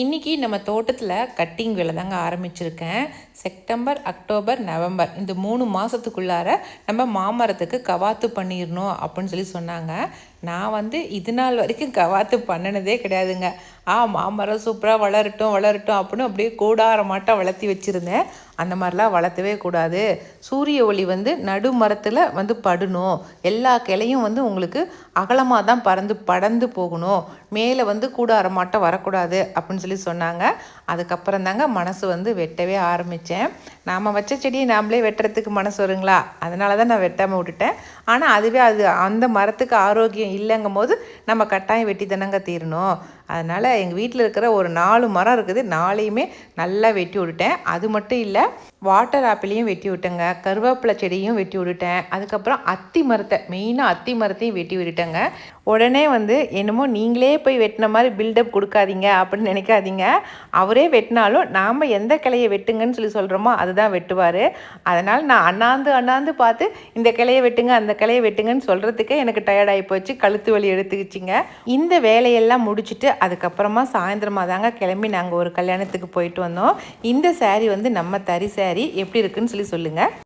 இன்றைக்கி நம்ம தோட்டத்தில் கட்டிங் வேலை தாங்க ஆரம்பிச்சிருக்கேன். செப்டம்பர், அக்டோபர், நவம்பர் இந்த 3 மாதத்துக்குள்ளார நம்ம மாமரத்துக்கு கவாத்து பண்ணிடணும் அப்படின்னு சொன்னாங்க. நான் இது நாள் வரைக்கும் கவாத்து பண்ணினதே கிடையாதுங்க. மாமரம் சூப்பராக வளரட்டும் வளரட்டும் அப்படின்னு அப்படியே கூடாரமாட்டம் வளர்த்தி வச்சுருந்தேன். அந்த மாதிரிலாம் வளர்த்தவே கூடாது. சூரிய ஒளி நடு மரத்தில் படணும். எல்லா கிளையும் உங்களுக்கு அகலமாக தான் படர்ந்து போகணும். மேலே கூடாரமாட்டம் வரக்கூடாது அப்படின்னு சொன்னாங்க. அதுக்கப்புறம் தாங்க மனசு வெட்டவே ஆரம்பித்தேன். நாம் வச்ச செடியை நாமளே வெட்டுறதுக்கு மனசு வருங்களா? அதனால தான் நான் வெட்டாமல் விட்டுட்டேன். ஆனால் அதுவே அந்த மரத்துக்கு ஆரோக்கியம் இல்லைங்கும் போது நம்ம கட்டாயம் வெட்டி தானங்க தீரணும். அதனால் எங்கள் வீட்டில் இருக்கிற ஒரு 4 மரம் இருக்குது. 4ஐயுமே நல்லா வெட்டி விட்டுட்டேன். அது மட்டும் இல்லை, வாட்டர் ஆப்பிளையும் வெட்டி விட்டேங்க. கருவேப்பிலை செடியும் வெட்டி விட்டுட்டேன். அதுக்கப்புறம் மெயினாக அத்தி மரத்தையும் வெட்டி விட்டுட்டேங்க. உடனே என்னமோ நீங்களே போய் வெட்டின மாதிரி பில்டப் கொடுக்காதீங்க அப்படின்னு நினைக்காதீங்க. அவரே வெட்டினாலும் நாம் எந்த கிளையை வெட்டுங்கன்னு சொல்கிறோமோ அதுதான் வெட்டுவார். அதனால் நான் அண்ணாந்து பார்த்து இந்த கிளையை வெட்டுங்க அந்த கிளையை வெட்டுங்கன்னு சொல்கிறதுக்கே எனக்கு டயர்டாகி போச்சு. கழுத்து வலி எடுத்துக்கிச்சிங்க. இந்த வேலையெல்லாம் முடிச்சுட்டு அதுக்கப்புறமா சாயந்தரமாக தாங்க கிளம்பி நாங்கள் ஒரு கல்யாணத்துக்கு போயிட்டு வந்தோம். இந்த saree நம்ம தறி saree எப்படி இருக்குன்னு சொல்லுங்கள்.